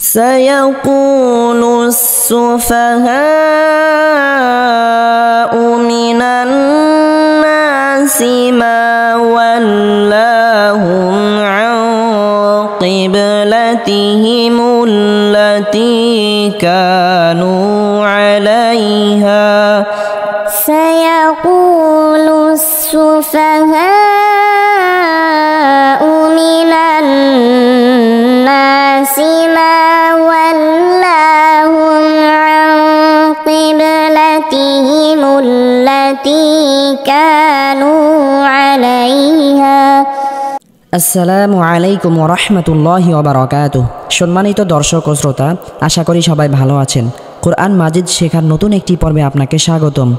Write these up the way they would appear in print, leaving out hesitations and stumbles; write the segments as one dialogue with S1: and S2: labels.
S1: سيقول السفهاء من الناس ما ولاهم عن قبلتهم التي كانوا عليها
S2: سيقول السفهاء من الناس ما ولاهم عن قبلتهم التي كانوا عليها
S1: আসসালামু আলাইকুম ওয়া রাহমাতুল্লাহি ওয়া বারাকাতুহু। সম্মানিত দর্শক ও শ্রোতা, আশা করি সবাই ভালো আছেন। কোরআন মাজিদ শেখার নতুন একটি পর্বে আপনাকে স্বাগতম।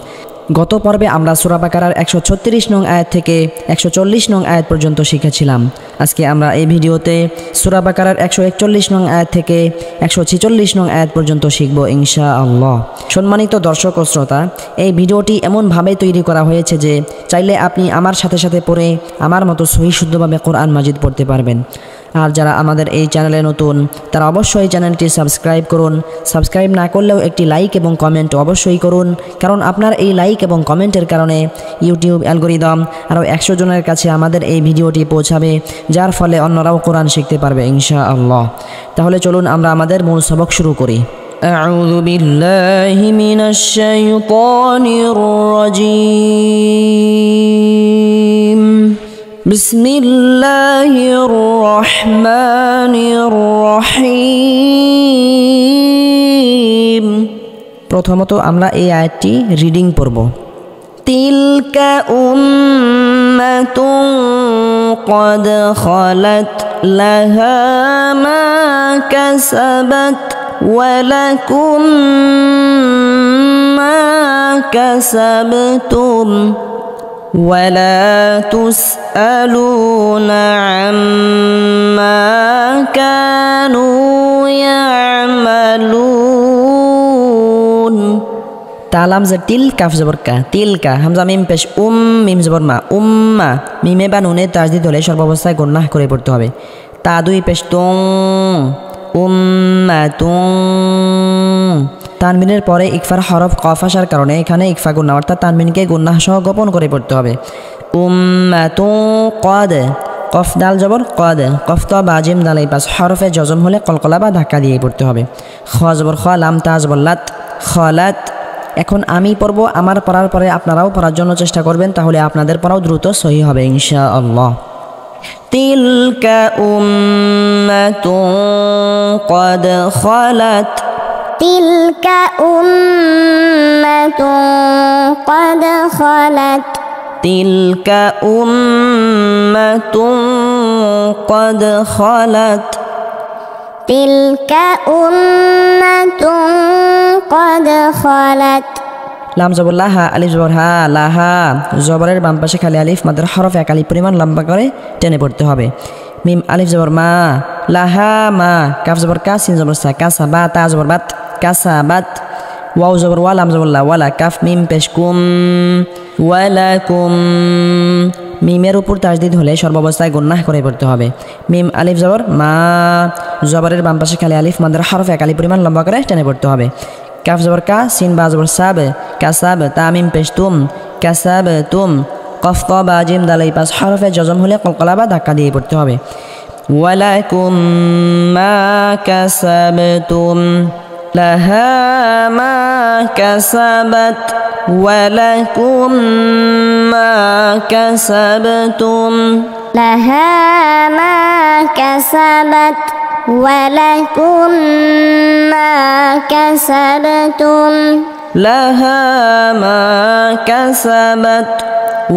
S1: গত পর্বে আমরা সূরা বাকারার 136 নং আয়াত থেকে 140 নং আয়াত পর্যন্ত শিখেছিলাম। আজকে আমরা এই ভিডিওতে সূরা বাকারার 141 নং আয়াত থেকে 146 নং আয়াত পর্যন্ত শিখব ইনশাআল্লাহ। সম্মানিত দর্শক ও শ্রোতা, এই ভিডিওটি এমনভাবে তৈরি করা হয়েছে যে চাইলে আপনি আমার সাথে সাথে পড়ে আমার মতো সহি শুদ্ধভাবে কোরআন মাজিদ পড়তে পারবেন। আর যারা আমাদের এই চ্যানেলে নতুন তারা অবশ্যই চ্যানেলটি সাবস্ক্রাইব করুন। সাবস্ক্রাইব না করলেও একটি লাইক এবং কমেন্ট অবশ্যই করুন, কারণ আপনার এই লাইক এবং কমেন্টের কারণে ইউটিউব অ্যালগরিদম আরও 100 জনের কাছে আমাদের এই ভিডিওটি পৌঁছাবে, যার ফলে অন্যরাও কোরআন শিখতে পারবে ইনশাআল্লাহ। তাহলে চলুন আমরা আমাদের মূল সবক শুরু করি। আউযু বিল্লাহি মিনাশ শাইতানির রাজীম। বিসমিল্লাহির রহমানির রহিম। প্রথমত আমরা এই আয়াতটি রিডিং পড়ব। তিলকা উম্মাতুন ক্বাদ খালাত লাহা মা কাসাবাত ওয়া লাকুম মা কাসাবতুম ولا تسألون عما كانوا يعملون। তালাম যে তিল কাফ জবর কা, তিলকা হামজা মিম পেশ মিম জবর মা, উম্মা মিমে বা নুনে তাজদিদ হলে সর্বাবস্থায় গুনাহ করে পড়তে হবে। তা দুই পেশ তুং, উম্মাতুং। তানবিনের পরে ইকফার হরফ কফ আসার কারণে এখানে ইকফা গুন্না অর্থাৎ তানবিনকে গুন্নাহ সহ গোপন করে পড়তে হবে। উম্মাতুন ক্বাদ, কফ দাল জবর ক্বাদ, কফ তো বা জিম দাল এই পাঁচ হরফে জজম হলে কলকলা বা ধাক্কা দিয়ে পড়তে হবে। খ জবর খ, লাম তা জবর লাত, খলাত। এখন আমি পড়ব, আমার পড়ার পরে আপনারাও পড়ার জন্য চেষ্টা করবেন, তাহলে আপনাদের পড়াও দ্রুত সহি হবে ইনশাআল্লাহ। তিলকা উম্মাতুন ক্বাদ খালাত,
S2: تلك أمة قد خلت
S1: تلك أمة قد خلت
S2: تلك أمة قد خلت।
S1: লাম জবর লাহা, আলিফ জবর হা, লাহা। জবরের বাম পাশে খালি আলিফ মাদের হরফ এক আলিফ পরিমাণ লম্বা করে টেনে পড়তে হবে। মিম আলিফ জবর মা, লাহা মা। কাফ জবর কা, সিন জবর সা, কাসা বা, তা জবর বাত, কাসাবাত। ওয়াও জবর ওয়া, লাম জবর লা, ওয়ালা। কাফ মিম পেশ কুম, ওয়ালাকুম। মিমের উপর তাজদিদ হলে সর্বাবস্থায় গুনাহ করে পড়তে হবে। মিম আলিফ জবর মা, জবরের বাম পাশে খালি আলিফ মাদের হরফ এক আলিফ পরিমাণ লম্বা করে টেনে পড়তে হবে। কাফ জবর কা, সিন বা জবর সাব, কাসাব। তা মিম পেশ তুম, কাসাব তুম। কফ ক বা জিম দাল এই পাঁচ হরফে জজম হলে কলকলা বা ধাক্কা দিয়ে পড়তে হবে। ওয়ালাকুম মা কাসাবতুম লাহা মা কাসাবাত ওয়ালাকুম মা কাসাবতুম
S2: لها ما كسبت ولكم ما كسبتم
S1: লাহা মা কাসাবাত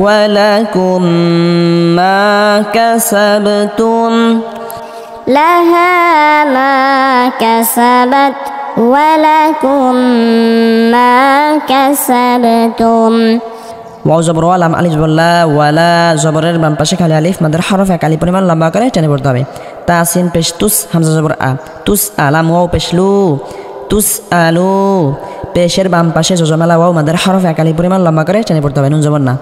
S1: ওয়ালাকুম মা কাসাবতুম
S2: لها ما كسبت ولكم ما كسبتم।
S1: ওয়াও জবর ওয়া, লাম আলিফ জবর লা, ওয়ালা। জবরের বাম পাশে খালি আলিফ মাদের হরফ এক আলিফ পরিমাণ লম্বা করে টেনে পড়তে হবে। তা সিন পেশ তুস, হামজা জবর আ, তুস আ। লাম ওয়াও পেশ লু, তুস আলু। পেশের বাম পাশে জজমেলা ওয়াও মাদের হরফ এক আলিফ পরিমাণ লম্বা করে টেনে পড়তে হবে। নুন জবর না।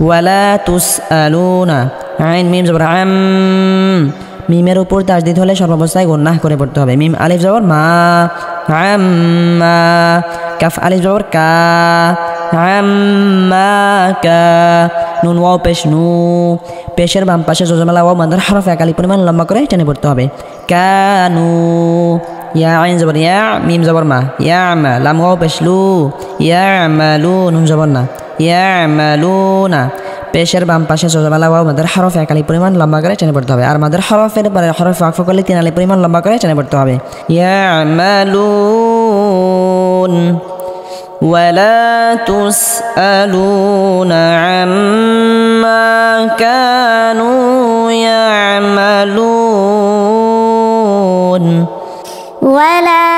S1: ওয়ালা তুস আলুনা। আইন মিম জবর আম, মিমের উপর তাসদিদ হলে সর্বাবস্থায় গুন্নাহ করে পড়তে হবে। মিম আলিফ জবর মা, আম্মা। কাফ আলিফ জবর কা, আম্মা কা। নুন ওয়াও পেশ নু, পেশের বাম পাশে জজমালা ওয়াও মাদার হরফ একালি পরিমাণ লম্বা করে টেনে পড়তে হবে। কানু। ইয়া আইন জবর ইয়া, মিম জবর মা, ইয়ামা। লাম ওয়াও পেশ লু, ইয়ামালু। নুন জবর না, ইয়ামালুনা। পেশের বাম পাশে জজমালা ওয়াও মাদার হরফ একালি পরিমাণ লম্বা করে টেনে পড়তে হবে। আর মাদার হরফের পরে হরফ ওয়াকফ করলে 3 আলি পরিমাণ লম্বা করে টেনে পড়তে হবে। ইয়ামালুন। ولا تسألون عما كانوا يعملون.
S2: ولا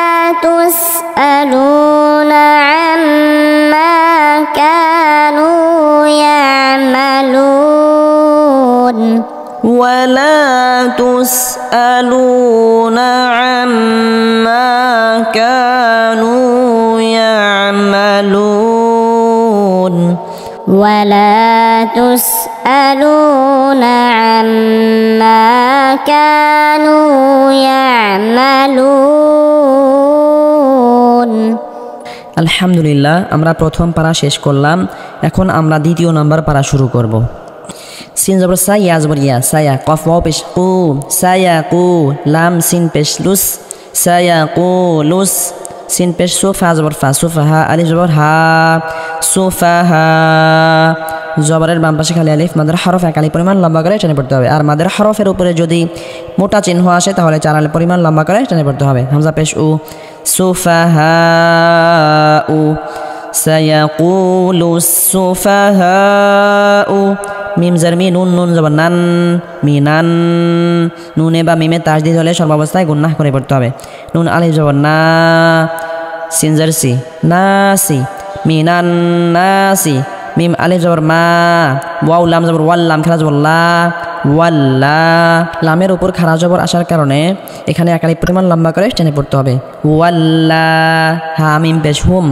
S2: تسألون عما كانوا يعملون.
S1: ولا تسألون عما كانوا يعملون.
S2: ولا تسألون عما كانوا يعملون.
S1: আলহামদুলিল্লাহ, আমরা প্রথম পারা শেষ করলাম। এখন আমরা দ্বিতীয় নাম্বার পারা শুরু করব। সিন জবর সা, ইয়া জবর ইয়া, সায়া। কফ ওয়াও পেশ কু, সায়া কু। লাম সিন পেশ লুস, সায়া কু লুস। সিন পেশ সু, ফা জবর ফা, সুফাহা। আলিফ জবর হা, সুফাহা। জবরের বাম পাশে খালি আলিফ মাদের হরফ এক আলি পরিমাণ লম্বা করে টেনে পড়তে হবে। আর মাদের হরফের উপরে যদি মোটা চিহ্ন আসে তাহলে 4 আলি পরিমাণ লম্বা করে টেনে পড়তে হবে। হামজা পেশ উ, সুফাহা উ। সায়াকুলু সুফাহা উ। মিম জার মি, নুন নুন জবর নান, মিনান। নুনে বা মিমে তাসদিদ হলে সর্বাবস্থায় গুন্নাহ করে পড়তে হবে। নুন আলিফ জবর না, সিন জার সি, নাসি। মিনান নাসি। মিম আলিফ জবর মা, ওয়াও লাম জবর ওয়াল, লাম খারা জবর লা, ওয়াল্লা। লামের উপর খারা জবর আসার কারণে এখানে এক আলিফ পরিমাণ লম্বা করে টেনে পড়তে হবে। ওয়াল্লা। হা মিম পেশ হুম,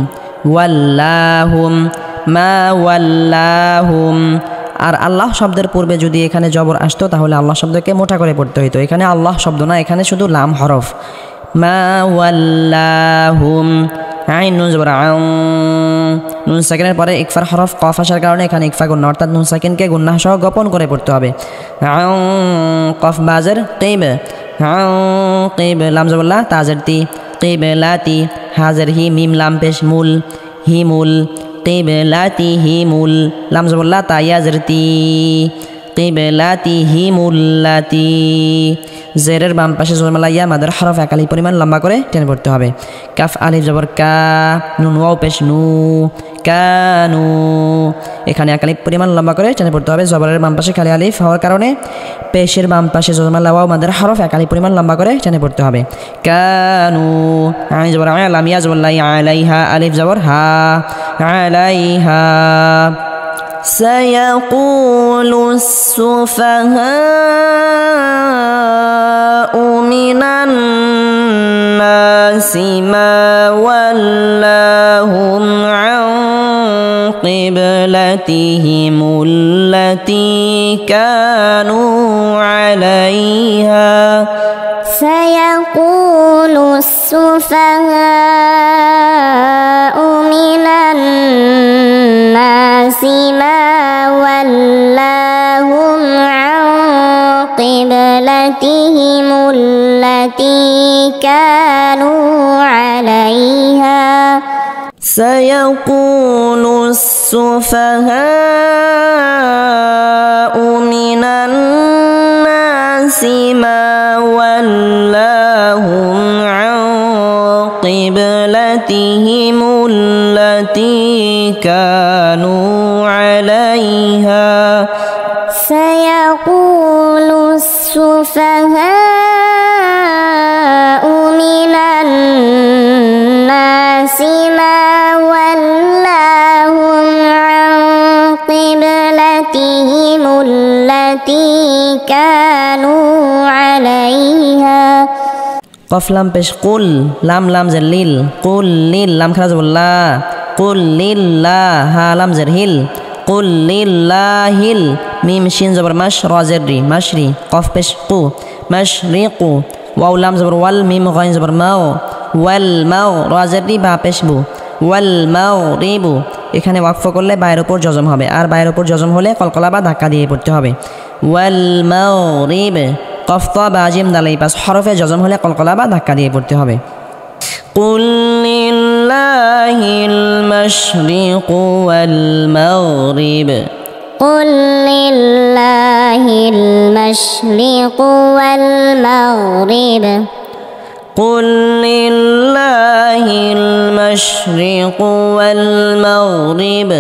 S1: ওয়াল্লাহুম। মা ওয়াল্লাহুম। আর আল্লাহ শব্দের পূর্বে যদি এখানে জবর আসতো তাহলে আল্লাহ শব্দকে মোটা করে পড়তে হইতো। এখানে আল্লাহ শব্দ না, এখানে শুধু লাম হরফ। মা ওয়াল্লাহুম। আইন নুন জবর আউ। নুন সাকিনের পরে ইকফার হরফ কফ আসার কারণে এখানে ইকফা গুন্না, অর্থাৎ নুন সাকিনকে গুন্না সহ গোপন করে পড়তে হবে। আউ কফ বাজের কিব, আউ কিব। লাম জবর লা, তাজের তি, কিবলাতি। হাজের হি, মিম লাম পেশ মুল, হিমুল। কিবলাতিহিমুল। লাম জবর লা, তা ইয়াজের তি, কিবলাতিহিমুল্লাতি। জেরের বাম পাশে জজমালা ইয়া মাদের হরফ এক আলি পরিমাণ লম্বা করে টেনে পড়তে হবে। কাফ আলিফ জবর কা, নুন ওয়াও পেশ নু, কানু। এখানে এক আলিফ পরিমাণ লম্বা করে টেনে পড়তে হবে। জবরের বাম পাশে খালি আলিফ হওয়ার কারণে পেশের বাম পাশে জজমালা ওয়াও মাদের হরফ এক আলি পরিমাণ লম্বা করে টেনে পড়তে হবে। কানু। আইন জবর আ, লাম ইয়া জবর লাই, আলাইহা। আলিফ জবর হা, আলাইহা। سيقول السفهاء من الناس ما ولاهم عن قبلتهم التي كانوا عليها.
S2: سيقول السفهاء من الناس ما ولاهم عن قبلتهم التي كانوا عليها.
S1: سيقول السفهاء من الناس ما ولاهم عن قبلتهم التي كانوا عليها.
S2: سيقول السفهاء من الناس ما ولاهم عن قبلتهم التي كانوا عليها.
S1: قف لام পেশ কুল, লাম লাম জের লিল, কুল লিল। লাম খারা জবর লা, কুল লিল্লাহ। হা লাম জের হিল, কুল লিল্লাহিল। মিম শিন জবর মাশ, র জের রি, মাশরি। কফ পেশ কু, মাশরিকু ওয়াও লাম জবর ওয়াল মিম গাইন জবর মাও ওয়াল মাও রাজেরটি বা পেশবু ওয়াল মাগরিবু এখানে ওয়াকফ করলে বায়ের উপর জজম হবে আর বায়ের উপর জজম হলে কলকলা বা ধাক্কা দিয়ে পড়তে হবে ওয়াল মাগরিব কফ তা বা জিম দালাই পাস হরফে জজম হলে কলকলা বা ধাক্কা দিয়ে পড়তে হবে কুল লিল্লাহিল মাশরিকু ওয়াল মাগরিব
S2: قل لله المشرق والمغرب
S1: قل لله المشرق والمغرب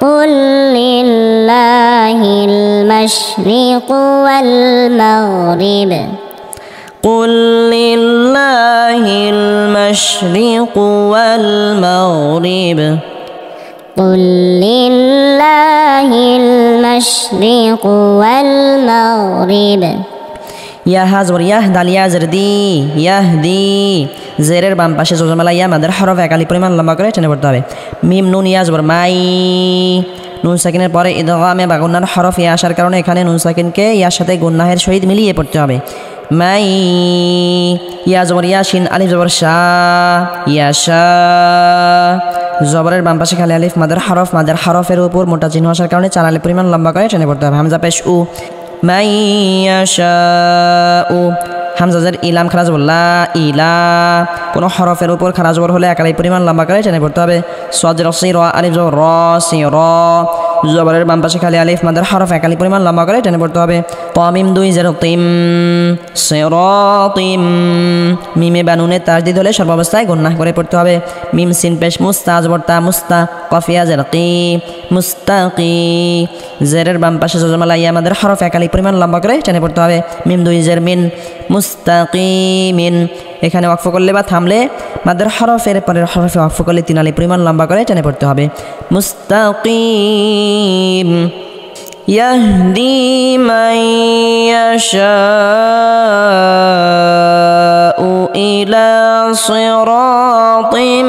S2: قل لله المشرق والمغرب
S1: قل لله المشرق والمغرب
S2: قل لله المشرق والمغرب
S1: ইয়া হাজবর ইয়াহ দালিয়া জরদি ইয়াহদি জেরের বাম পাশে জজমালা ইয়া মাদের হরফ একালি পরিমাণ লম্বা করে টেনে পড়তে হবে মিম নুন ইয়া জবর মাই নুন সাকিনের পরে ইদগামে বা গুন্নার হরফ ইয়া আসার কারণে এখানে নুন সাকিনকে ইয়ার সাথে গুন্নাহের সহিত মিলিয়ে পড়তে হবে মাই ইয়া জবর ইয়াসিন আলিফ জবর শাহ ইয়াশা জবরের বাম পাশে খালি আলিফ মাদের হরফের উপর মোটা চিহ্ন আসার কারণে চার আলিফ পরিমাণ লম্বা করে টেনে পড়তে হবে হামজা পেশ উ মাই ইয়াশাউ হামজা জের ইলাম খারাজ বললা ইলা কোন হরফের উপর খারাজ বল হলে একালাই পরিমাণ লম্বা করে টেনে পড়তে হবে সদ রসি র আলিফ জবর র সি র জবরের বাম পাশে খালি আলিফ মাদের হরফ একালি পরিমাণ লম্বা করে টেনে পড়তে হবে তামিম দুই জের তিম সিরাতিম মিমে বানুনে তাজদিদ হলে সর্বাবস্থায় গুন্নাহ করে পড়তে হবে মিম সিন পেশ মুস্তা জবর তা মুস্তা কফিয়া জের কি মুস্তাকি জেরের বাম পাশে জজমালা ইয়া মাদের হরফ একালি পরিমাণ লম্বা করে টেনে পড়তে হবে মিম দুই জের মিন মুস্তাকিমিন এখানে ওয়াকফ করলে বা থামলে মাদের হরফের পরের হরফে ওয়াকফ করলে তিন আলিফ পরিমাণ লম্বা করে টেনে পড়তে হবে মুস্তাকিম ইয়াহদি মান ইয়াশাউ ইলা সিরাতিম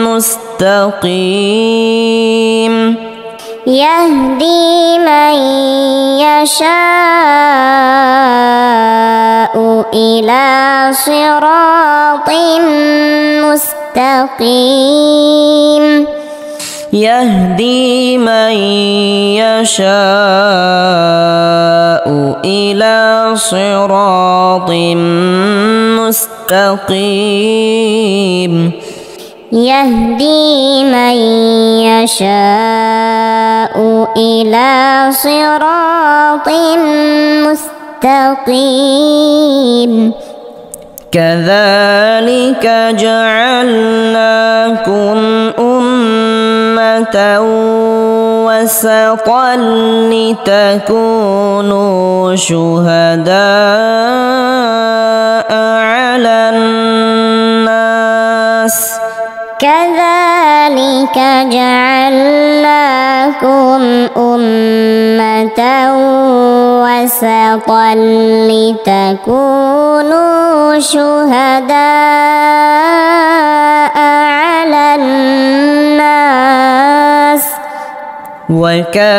S1: মুস্তাকিম
S2: يهدي من يشاء إلى صراط مستقيم
S1: يهدي من يشاء إلى صراط مستقيم
S2: يهدي من يشاء إلى صراط مستقيم
S1: كذلك جعلناكم أمة وسطا لتكونوا شهداء على الناس
S2: كذلك جعلناكم أمة وسطا لتكونوا شهداء على الناس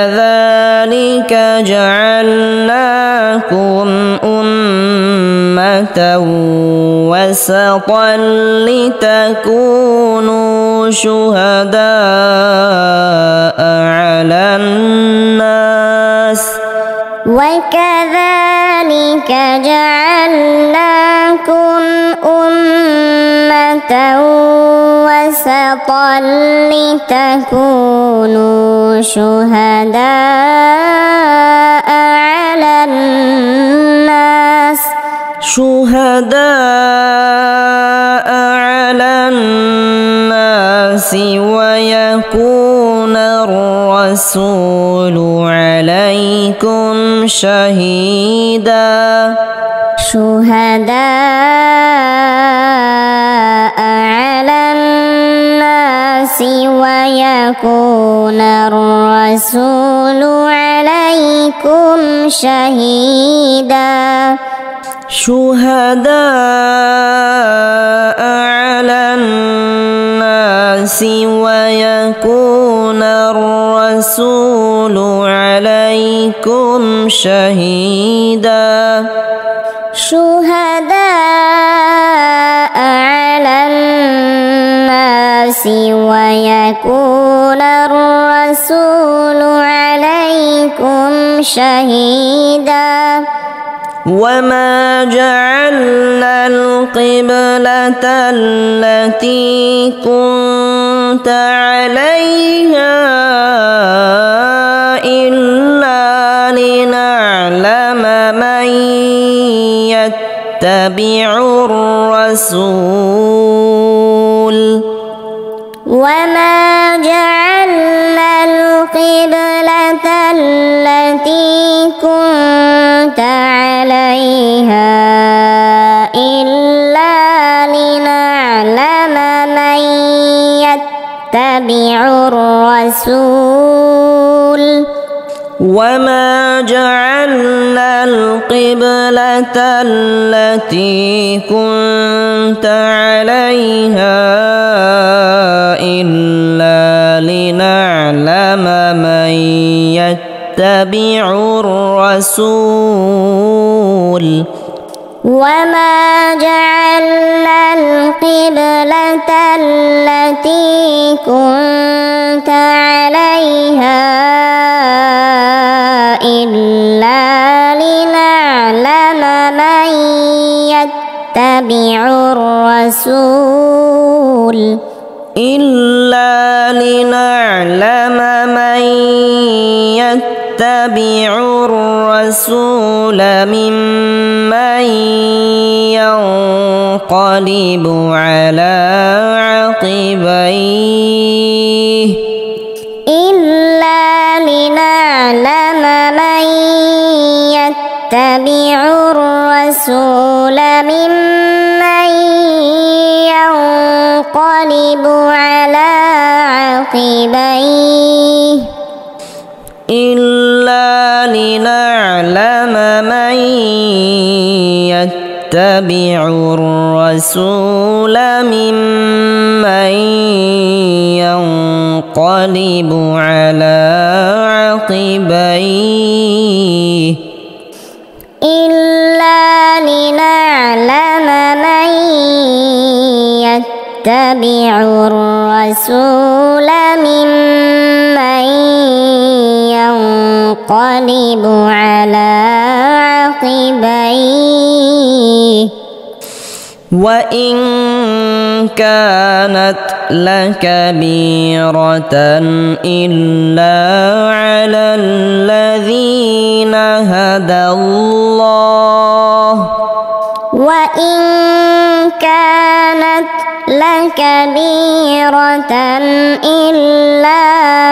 S1: وكذلك جعلناكم أمة وسطا لتكونوا شهداء على الناس
S2: وكذلك جعلناكم أمة وسطا لتكونوا شهداء على الناس
S1: شهداء على الناس ويكون الرسول عليكم شهيدا
S2: شهداء على الناس ويكون الرسول عليكم شهيدا
S1: شهداء على الناس ويكون الرسول عليكم شهيدا
S2: شهداء على الناس ويكون الرسول عليكم شهيدا
S1: وما جعلنا القبلة التي كنت عليها إلا لنعلم من يتبع الرسول
S2: وما جعلنا القبلة التي كنت عليها إلا لنعلم من يتبع الرسول
S1: وما جعلنا القبلة التي كنت عليها إلا لنعلم من يتبع الرسول
S2: وما جعلنا القبلة التي كنت عليها إلا لنعلم من يتبع الرسول
S1: إلا لنعلم من يتبع الرسول ممن ينقلب على عقبيه
S2: إلا لنعلم من يتبع الرسول ممن ينقلب على عقبيه
S1: إلا لنعلم من يتبع الرسول ممن ينقلب على عقبيه
S2: إلا لنعلم من يتبع الرسول ممن ينقلب على عقبيه
S1: وإن كانت لكبيرة إلا على الذين هدى الله
S2: وإن كانت لكبيرة إلا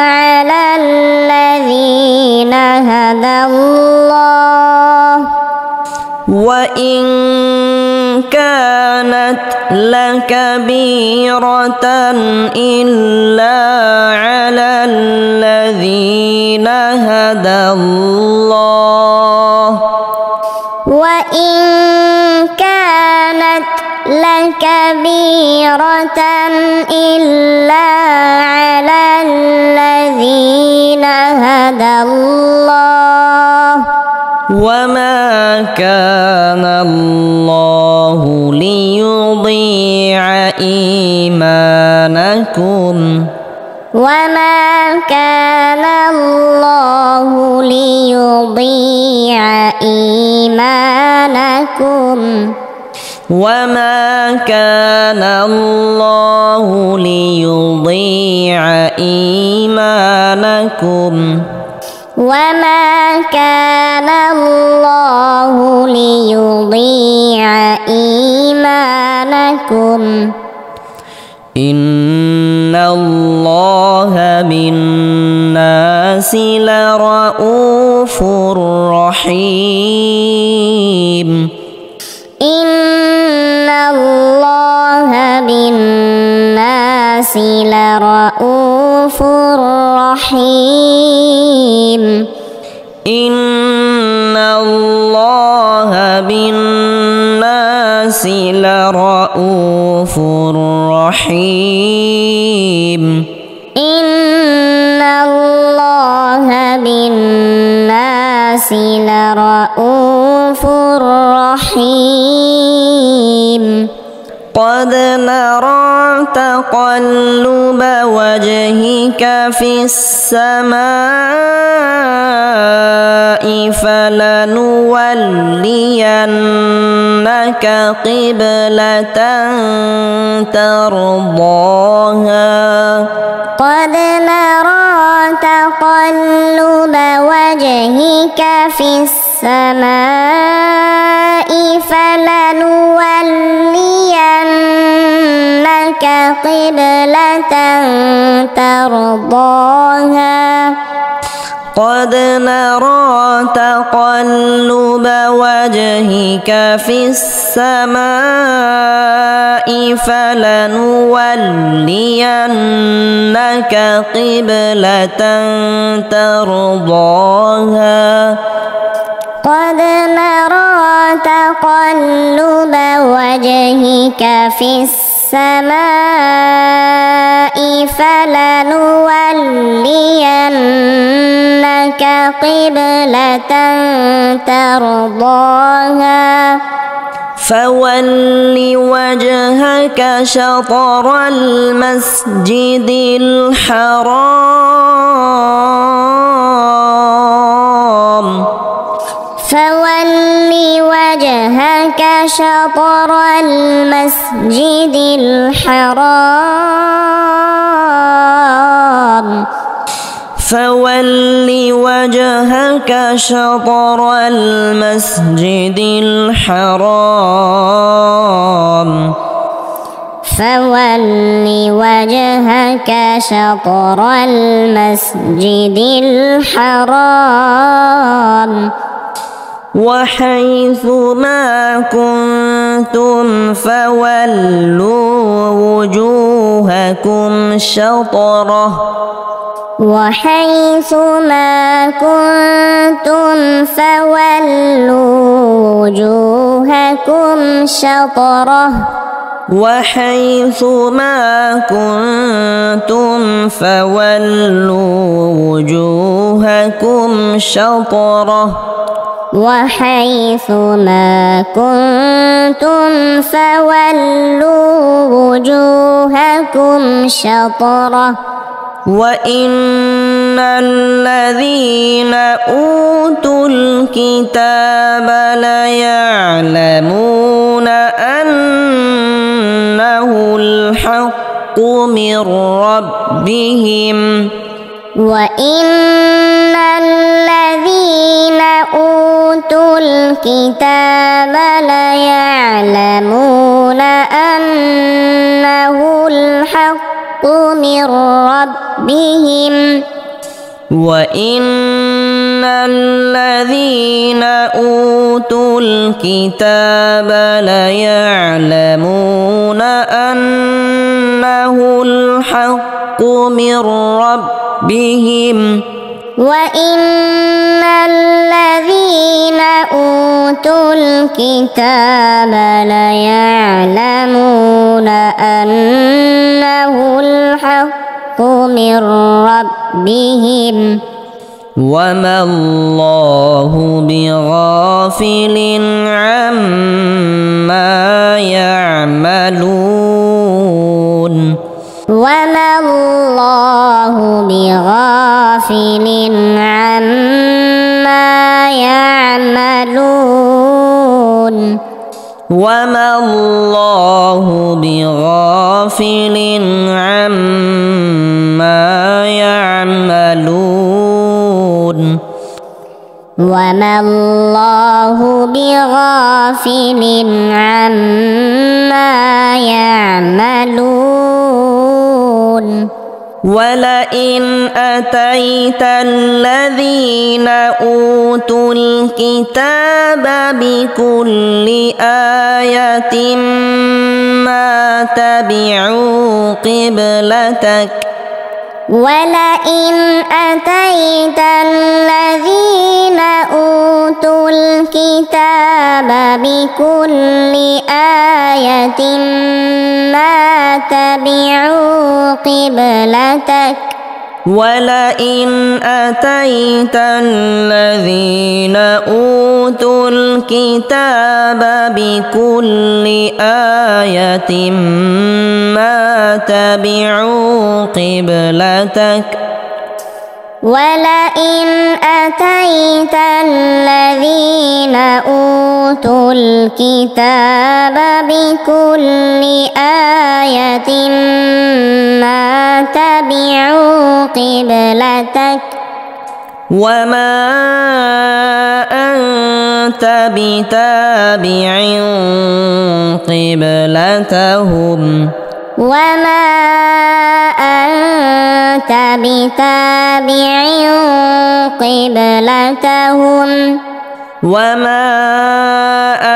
S2: على الذين هدى الله
S1: وإن كانت لكبيرة إلا على الذين هدى الله
S2: وإن كانت لكبيرة إلا على الذين هدى الله
S1: وما كان الله ليضيع إيمانكم
S2: وما كان الله ليضيع إيمانكم
S1: وما كان الله ليضيع إيمانكم
S2: وما كان الله ليضيع إيمانكم
S1: إن الله بالناس لرءوف رحيم
S2: إن الله بالناس لرءوف رحيم
S1: إن الله بالناس لرءوف رحيم
S2: إن الله بالناس لرءوف رحيم
S1: نرى تقلب وجهك في السماء فلنولينك قبلة ترضاها
S2: قد نرى تقلب وجهك في السماء فلنولينك قبلة ترضاها
S1: قد نرى تقلب وجهك في السماء فلنولينك قبلة ترضاها
S2: قد نرى تقلب وجهك في السماء فلنولينك قبلة ترضاها
S1: فول وجهك شطر المسجد الحرام
S2: فول وجهك شطر المسجد الحرام
S1: فول وجهك شطر المسجد الحرام
S2: فول وجهك شطر المسجد الحرام
S1: وحيث ما كنتم فولوا وجوهكم شطره
S2: وحيث ما كنتم فولوا وجوهكم شطره
S1: وحيث ما كنتم فولوا وجوهكم شطره
S2: وحيث ما كنتم فولوا وجوهكم شطره
S1: وإن الذين أوتوا الكتاب ليعلمون أنه الحق من ربهم
S2: وإن الذين أوتوا الكتاب ليعلمون أنه الحق من ربهم
S1: وإن الذين أوتوا الكتاب ليعلمون أنه الحق من ربهم
S2: وإن الذين أوتوا الكتاب ليعلمون أنه الحق من ربهم
S1: وما الله بغافل عما يعملون
S2: وما الله بغافل عما يعملون
S1: وما الله بغافل عما يعملون
S2: وما الله بغافل عما يعملون
S1: ولئن أتيت الذين أوتوا الكتاب بكل آية ما تبعوا قبلتك
S2: ولئن أتيت الذين أوتوا الكتاب بكل آية ما تبعوا قبلتك
S1: ولئن أتيت الذين أوتوا الكتاب بكل آية ما تبعوا قبلتك
S2: ولئن أتيت الذين أوتوا الكتاب بكل آية ما تبعوا قبلتك
S1: وما أنت بتابع قبلتهم
S2: وما أنت بتابع قبلتهم
S1: وما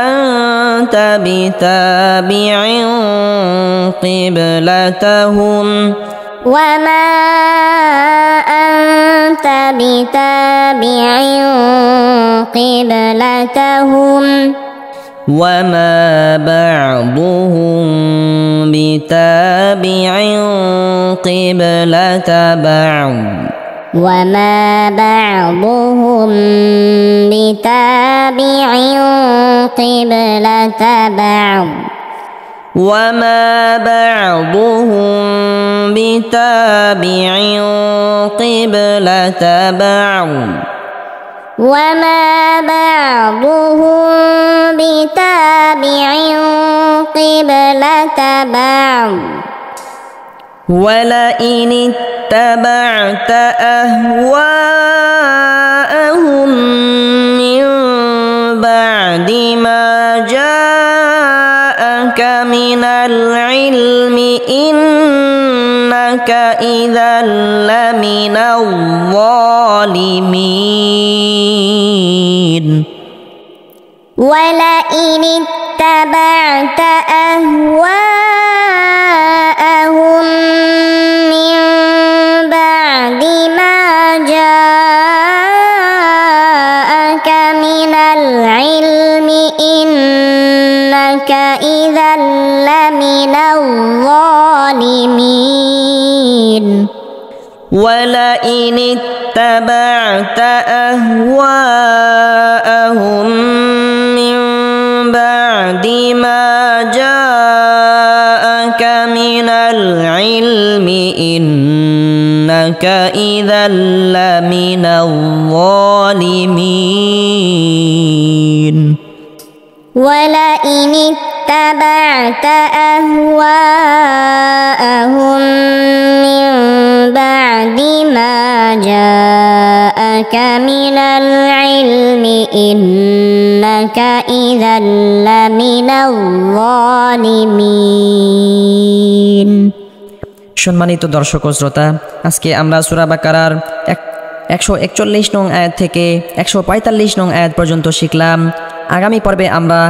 S1: أنت بتابع قبلتهم
S2: وما أنت بتابع قبلتهم
S1: وما بعضهم بتابع قبلة بعض
S2: وما بعضهم بتابع قبلة بعض
S1: وما بعضهم بتابع قبلة بعض
S2: وما بعضهم بتابع قبلة بعض
S1: ولئن اتبعت أهواءهم من بعد ما جاءك من العلم إنك إذا لمن الظالمين
S2: ولئن اتبعت أهواءهم من بعد ما جاءك من العلم إنك إذا لمن الظالمين
S1: ولئن اتبعت أهواءهم من بعد ما جاءك من العلم إنك إذا لمن الظالمين
S2: ولئن اتبعت أهواءهم من بعد ما جاءك من العلم إنك إذا لمن الظالمين
S1: সম্মানিত দর্শক ও শ্রোতা, আজকে আমরা সূরা বাকারার 141 নং আয়াত থেকে 145 নং আয়াত পর্যন্ত শিখলাম। আগামী পর্বে আমরা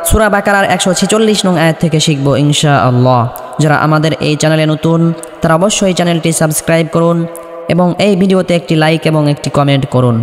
S1: সূরা বাকারার 146 নং আয়াত থেকে শিখব ইনশাআল্লাহ। যারা আমাদের এই চ্যানেলে নতুন তারা অবশ্যই চ্যানেলটি সাবস্ক্রাইব করুন এবং এই ভিডিওতে একটি লাইক এবং একটি কমেন্ট করুন।